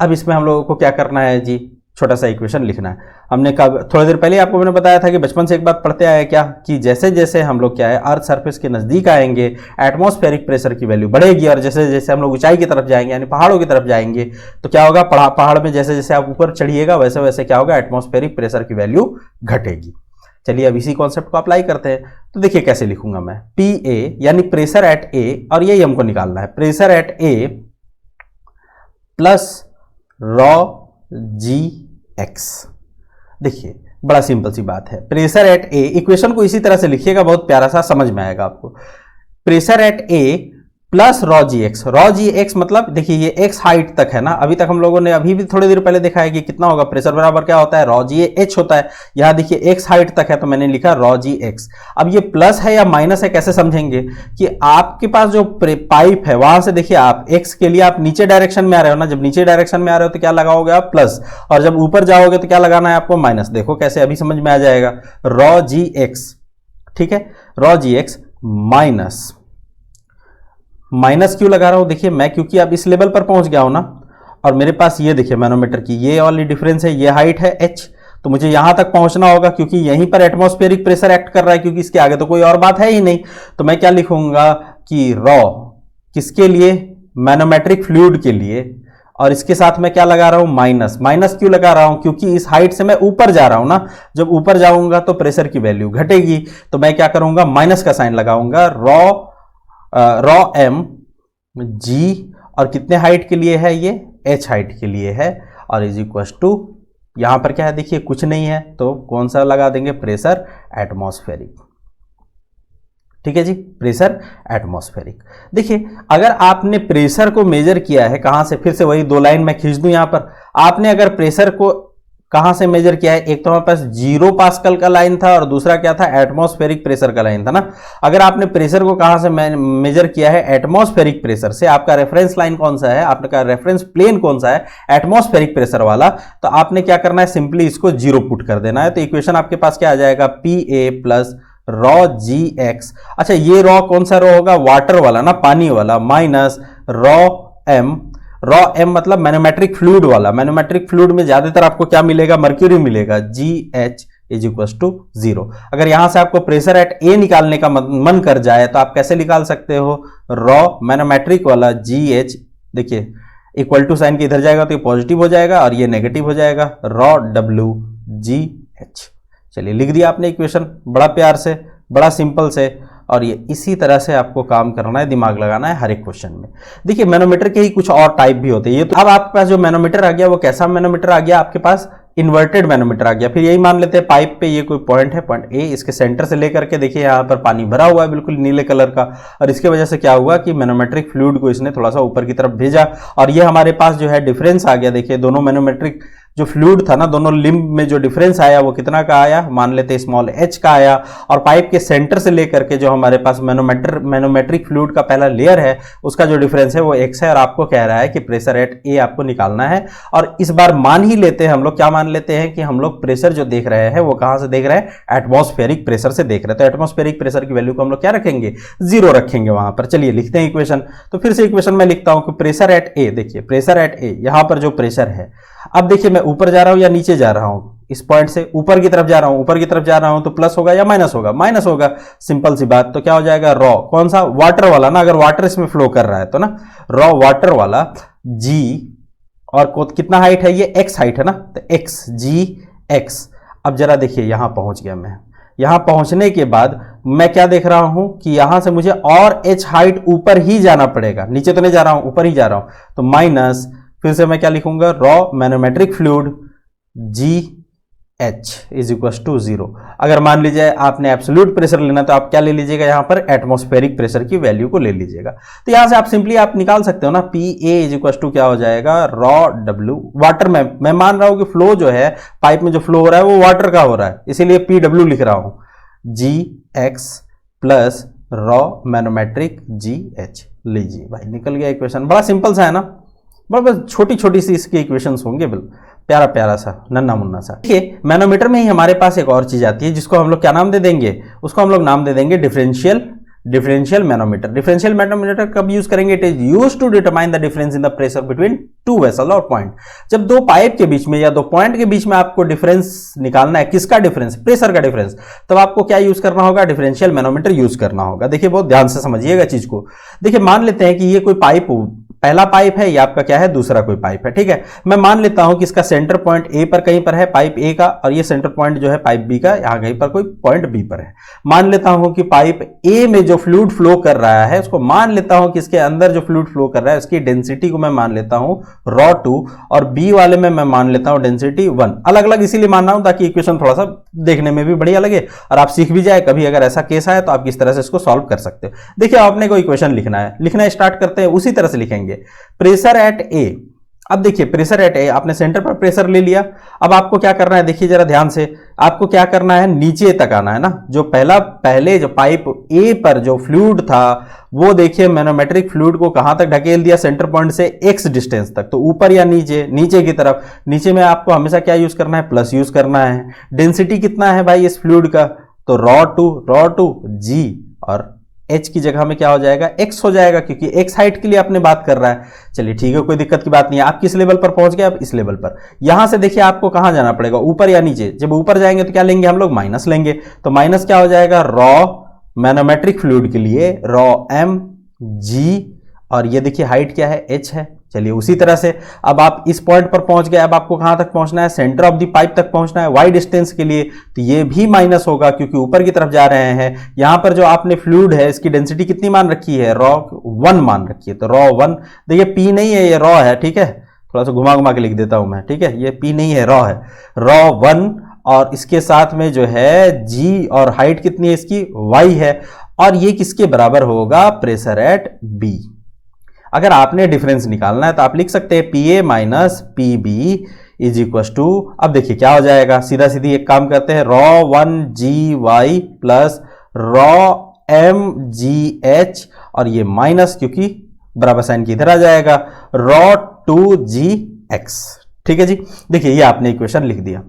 अब इसमें हम लोगों को क्या करना है जी, छोटा सा इक्वेशन लिखना है। हमने कब थोड़ी देर पहले आपको मैंने बताया था कि बचपन से एक बात पढ़ते आए क्या, कि जैसे जैसे हम लोग क्या है अर्थ सरफेस के नजदीक आएंगे एटमॉस्फेरिक प्रेशर की वैल्यू बढ़ेगी, और जैसे जैसे हम लोग ऊंचाई की तरफ जाएंगे यानी पहाड़ों की तरफ जाएंगे तो क्या होगा, पहाड़ में जैसे जैसे आप ऊपर चढ़िएगा वैसे वैसे क्या होगा, एटमॉस्फेरिक प्रेशर की वैल्यू घटेगी। चलिए अब इसी कॉन्सेप्ट को अप्लाई करते हैं। तो देखिए कैसे लिखूंगा मैं, पी ए यानी प्रेशर एट ए, और यही हमको निकालना है, pressure at A plus rho g x. देखिए बड़ा सिंपल सी बात है, प्रेशर एट ए, इक्वेशन को इसी तरह से लिखिएगा, बहुत प्यारा सा समझ में आएगा आपको। Pressure at A plus rho g x मतलब देखिए ये एक्स हाइट तक है ना, अभी तक हम लोगों ने अभी भी थोड़ी देर पहले देखा है कि कितना होगा, प्रेशर बराबर क्या होता है, रॉ जी एच होता है। यहां देखिए एक्स हाइट तक है तो मैंने लिखा रॉ जी एक्स। अब ये प्लस है या माइनस है कैसे समझेंगे, कि आपके पास जो पाइप है वहां से देखिए आप एक्स के लिए आप नीचे डायरेक्शन में आ रहे हो ना, जब नीचे डायरेक्शन में आ रहे हो तो क्या लगाओगे आप, प्लस, और जब ऊपर जाओगे तो क्या लगाना है आपको, माइनस। देखो कैसे अभी समझ में आ जाएगा, रॉ जी एक्स। ठीक है, रॉ जी एक्स माइनस क्यों लगा रहा हूं, देखिए मैं क्योंकि अब इस लेवल पर पहुंच गया हूं ना, और मेरे पास ये देखिए मैनोमीटर की ये वाली डिफरेंस है, ये हाइट है h, तो मुझे यहां तक पहुंचना होगा क्योंकि यहीं पर एटमॉस्फेरिक प्रेशर एक्ट कर रहा है, क्योंकि इसके आगे तो कोई और बात है ही नहीं। तो मैं क्या लिखूंगा कि रॉ किसके लिए, मैनोमेट्रिक फ्लूइड के लिए, और इसके साथ मैं क्या लगा रहा हूं, माइनस क्यों लगा रहा हूं, क्योंकि इस हाइट से मैं ऊपर जा रहा हूं ना, जब ऊपर जाऊंगा तो प्रेशर की वैल्यू घटेगी, तो मैं क्या करूंगा, माइनस का साइन लगाऊंगा, रॉ एम जी, और कितने हाइट के लिए है, ये एच हाइट के लिए है, और इज इक्वल टू यहां पर क्या है देखिए कुछ नहीं है, तो कौन सा लगा देंगे, प्रेशर एटमॉस्फेरिक। ठीक है जी, प्रेशर एटमॉस्फेरिक। देखिए अगर आपने प्रेशर को मेजर किया है कहां से, फिर से वही 2 लाइन में खींच दूं, यहां पर आपने अगर प्रेशर को कहां से मेजर किया है, एक तो हमारे पास 0 पास्कल का लाइन था और दूसरा क्या था, एटमॉस्फेरिक प्रेशर का लाइन था ना। अगर आपने प्रेशर को कहां से मेजर किया है, एटमॉस्फेरिक प्रेशर से, आपका रेफरेंस लाइन कौन सा है, आपका रेफरेंस प्लेन कौन सा है, एटमॉस्फेरिक प्रेशर वाला, तो आपने क्या करना है, सिंपली इसको 0 पुट कर देना है। तो इक्वेशन आपके पास क्या आ जाएगा, PA प्लस रॉ GX। अच्छा, ये रॉ कौन सा रॉ होगा, वाटर वाला ना, पानी वाला, माइनस रॉ M मतलब मैनोमेट्रिक फ्लूइड वाला। मैनोमेट्रिक फ्लूइड में ज्यादातर आपको क्या मिलेगा, मर्क्यूरी मिलेगा, GH इज इक्वल टू 0। अगर यहां से आपको प्रेशर एट A निकालने का मन कर जाए तो आप कैसे निकाल सकते हो, रॉ मैनोमेट्रिक वाला GH, देखिए इक्वल टू साइन के इधर जाएगा तो ये पॉजिटिव हो जाएगा और ये नेगेटिव हो जाएगा, रॉ WGH। चलिए लिख दिया आपने इक्वेशन, बड़ा प्यार से, बड़ा सिंपल से। और ये इसी तरह से आपको काम करना है, दिमाग लगाना है हर एक क्वेश्चन में। देखिए मैनोमीटर के ही कुछ और टाइप भी होते हैं। ये तो अब आपके पास जो मैनोमीटर आ गया वो कैसा मैनोमीटर आ गया, आपके पास इन्वर्टेड मैनोमीटर आ गया। फिर यही मान लेते हैं पाइप पे ये कोई पॉइंट है, पॉइंट ए, इसके सेंटर से लेकर के देखिए यहाँ पर पानी भरा हुआ है बिल्कुल नीले कलर का, और इसके वजह से क्या हुआ कि मैनोमेट्रिक फ्लूइड को इसने थोड़ा सा ऊपर की तरफ भेजा और ये हमारे पास जो है डिफरेंस आ गया। देखिए दोनों मैनोमेट्रिक जो फ्लूइड था ना, दोनों लिम्ब में जो डिफरेंस आया वो कितना का आया, मान लेते हैं स्मॉल h का आया। और पाइप के सेंटर से लेकर के जो हमारे पास मैनोमेट्रिक फ्लूइड का पहला लेयर है उसका जो डिफरेंस है वो x है, और आपको कह रहा है कि प्रेशर एट A आपको निकालना है। और इस बार मान ही लेते हैं हम लोग, क्या मान लेते हैं कि हम लोग प्रेशर जो देख रहे हैं वो कहां से देख रहे हैं, एटमॉस्फेरिक प्रेशर से देख रहे हैं। तो एटमॉस्फेरिक प्रेशर की वैल्यू को हम लोग क्या रखेंगे, 0 रखेंगे वहां पर। चलिए लिखते हैं इक्वेशन। तो फिर से इक्वेशन में लिखता हूं कि प्रेशर एट A, देखिए प्रेशर एट A यहां पर जो प्रेशर है, अब देखिए मैं ऊपर जा रहा हूं या नीचे जा रहा हूं, इस पॉइंट से ऊपर की तरफ जा रहा हूं, ऊपर की तरफ जा रहा हूं तो प्लस होगा या माइनस होगा, माइनस होगा, सिंपल सी बात। तो क्या हो जाएगा, रॉ कौन सा, वाटर वाला ना, अगर वाटर इसमें फ्लो कर रहा है तो ना, रॉ वाटर वाला G, और कितना हाइट है ये, x हाइट है ना, तो x GX। अब जरा देखिए यहां पहुंच गया मैं, यहां पहुंचने के बाद मैं क्या देख रहा हूं कि यहां से मुझे और h हाइट ऊपर ही जाना पड़ेगा, नीचे तो नहीं जा रहा हूं, ऊपर ही जा रहा हूं। तो माइनस, फिर से मैं क्या लिखूंगा, rho manometric fluid GH is equal to 0। अगर मान लीजिए आपने एब्सोल्यूट प्रेशर लेना तो आप क्या ले लीजिएगा, यहां पर एटमॉस्फेरिक प्रेशर की वैल्यू को ले लीजिएगा। तो यहां से आप सिंपली आप निकाल सकते हो ना, PA इज इक्वल टू क्या हो जाएगा, रॉ W, वाटर में मैं मान रहा हूं कि फ्लो जो है पाइप में जो फ्लो हो रहा है वो वाटर का हो रहा है, इसीलिए PW लिख रहा हूं, GX plus raw manometric GH। लीजिए भाई निकल गया इक्वेशन, बड़ा सिंपल सा है ना, बस छोटी छोटी सी इसकी इक्वेशंस होंगे, बिल प्यारा प्यारा सा नन्ना मुन्ना सा। देखिए मैनोमीटर में ही हमारे पास एक और चीज आती है जिसको हम लोग क्या नाम दे देंगे, उसको हम लोग नाम दे देंगे डिफरेंशियल मैनोमीटर। डिफरेंशियल मैनोमीटर कब यूज करेंगे, it is used to determine the difference in the pressure between two vessel और पॉइंट। जब दो पाइप के बीच में या दो पॉइंट के बीच में आपको डिफरेंस निकालना है, किसका डिफरेंस, प्रेशर का डिफरेंस, तब आपको क्या यूज करना होगा, डिफरेंशियल मैनोमीटर यूज करना होगा। देखिए बहुत ध्यान से समझिएगा चीज को। देखिए मान लेते हैं कि ये कोई पाइप, पहला पाइप है, ये आपका क्या है, दूसरा कोई पाइप है, ठीक है। मैं मान लेता हूं कि इसका सेंटर पॉइंट A पर कहीं पर है, पाइप A का, और ये सेंटर पॉइंट जो है पाइप B का, यहां कहीं पर कोई पॉइंट B पर है। मान लेता हूं कि पाइप A में जो फ्लूइड फ्लो कर रहा है उसको मान लेता हूं कि इसके अंदर जो फ्लूइड फ्लो कर रहा है उसकी डेंसिटी को मैं मान लेता हूं रॉ 2, और B वाले में मैं मान लेता हूं डेंसिटी 1। अलग अलग इसीलिए मान रहा हूं ताकि इक्वेशन थोड़ा सा देखने में भी बढ़िया लगे और आप सीख भी जाए, कभी अगर ऐसा केस आए तो आप किस तरह से इसको सॉल्व कर सकते हो। देखिए आपने कोई इक्वेशन लिखना है, लिखना स्टार्ट करते हैं, उसी तरह से लिखेंगे। प्रेशर एट A, अब देखिए प्रेशर एट A, आपने सेंटर पर प्रेशर ले लिया। अब आपको क्या करना है, देखिए जरा ध्यान से, आपको क्या करना है, नीचे तक आना है ना। जो पहले जो पाइप A पर जो फ्लूइड था वो देखिए मैनोमेट्रिक फ्लूइड को कहां तक ढकेल दिया, सेंटर पॉइंट से x डिस्टेंस तक। तो ऊपर या नीचे, नीचे की तरफ। नीचे में आपको हमेशा क्या यूज करना है, प्लस यूज करना है। डेंसिटी कितना है भाई इस फ्लूइड का, तो रॉ 2 G, और h की जगह में क्या हो जाएगा, x हो जाएगा, क्योंकि x हाइट के लिए आपने बात कर रहा है। चलिए ठीक है, कोई दिक्कत की बात नहीं है। आप किस लेवल पर पहुंच गए, अब इस लेवल पर। यहां से देखिए आपको कहां जाना पड़ेगा, ऊपर या नीचे। जब ऊपर जाएंगे तो क्या लेंगे हम लोग, माइनस लेंगे। तो माइनस क्या हो जाएगा, रॉ मैनोमेट्रिक फ्लूइड के लिए रॉ mg, और ये देखिए हाइट क्या है, h है। चलिए उसी तरह से अब आप इस पॉइंट पर पहुंच गए। अब आपको कहां तक पहुंचना है, सेंटर ऑफ द पाइप तक पहुंचना है, y डिस्टेंस के लिए। तो ये भी माइनस होगा क्योंकि ऊपर की तरफ जा रहे हैं। यहां पर जो आपने फ्लूइड है इसकी डेंसिटी कितनी मान रखी है, रॉ 1 मान रखी है। तो रॉ 1, देखिए p नहीं है, ये रॉ है, ठीक है। थोड़ा सा घुमा घुमा के लिख देता हूं मैं, ठीक है। ये p नहीं है, रॉ है, रॉ 1, और इसके साथ में जो है g, और हाइट कितनी है इसकी, y है। और ये किसके बराबर होगा, प्रेशर एट B। अगर आपने डिफरेंस निकालना है तो आप लिख सकते हैं PA minus PB is equal to, अब देखिए क्या हो जाएगा, सीधा सीधी एक काम करते हैं, ρ1gy प्लस ρmgh और ये माइनस क्योंकि बराबर साइन की इधर आ जाएगा, ρ2gx। ठीक है जी, देखिए ये आपने इक्वेशन लिख दिया।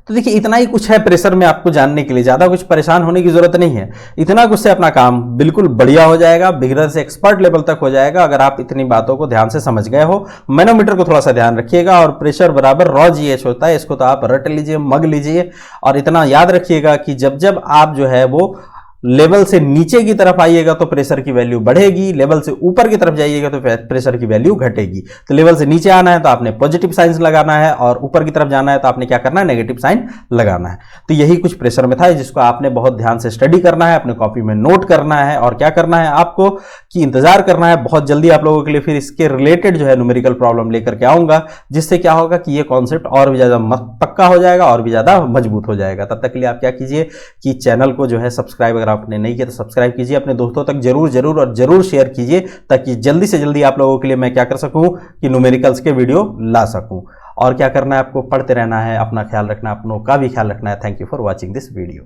तो देखिए इतना ही कुछ है प्रेशर में आपको जानने के लिए, ज्यादा कुछ परेशान होने की जरूरत नहीं है, इतना कुछ से अपना काम बिल्कुल बढ़िया हो जाएगा, बिगिनर से एक्सपर्ट लेवल तक हो जाएगा अगर आप इतनी बातों को ध्यान से समझ गए हो। मैनोमीटर को थोड़ा सा ध्यान रखिएगा, और प्रेशर बराबर ρgh होता है, इसको तो आप रट लीजिए, मग लीजिए, और इतना याद रखिएगा कि जब जब आप जो है वो लेवल से नीचे की तरफ आइएगा तो प्रेशर की वैल्यू बढ़ेगी, लेवल से ऊपर की तरफ जाइएगा तो प्रेशर की वैल्यू घटेगी। तो लेवल से नीचे आना है तो आपने पॉजिटिव साइन लगाना है, और ऊपर की तरफ जाना है तो आपने क्या करना है, नेगेटिव साइन लगाना है। तो यही कुछ प्रेशर में था जिसको आपने बहुत ध्यान से स्टडी करना है, अपने कॉपी में नोट करना है, और क्या करना है आपको कि इंतजार करना है, बहुत जल्दी आप लोगों के लिए फिर इसके रिलेटेड जो है न्यूमेरिकल प्रॉब्लम लेकर के आऊंगा, जिससे क्या होगा कि ये कॉन्सेप्ट और भी ज्यादा पक्का हो जाएगा और भी ज्यादा मजबूत हो जाएगा। तब तक के लिए आप क्या कीजिए कि चैनल को जो है सब्सक्राइब, अगर आपने नहीं किया तो सब्सक्राइब कीजिए, अपने दोस्तों तक जरूर शेयर कीजिए, ताकि जल्दी से जल्दी आप लोगों के लिए मैं क्या कर सकूं कि न्यूमेरिकल्स के वीडियो ला सकूं। और क्या करना है, आपको पढ़ते रहना है, अपना ख्याल रखना है, अपनों का भी ख्याल रखना है। Thank you for watching this video.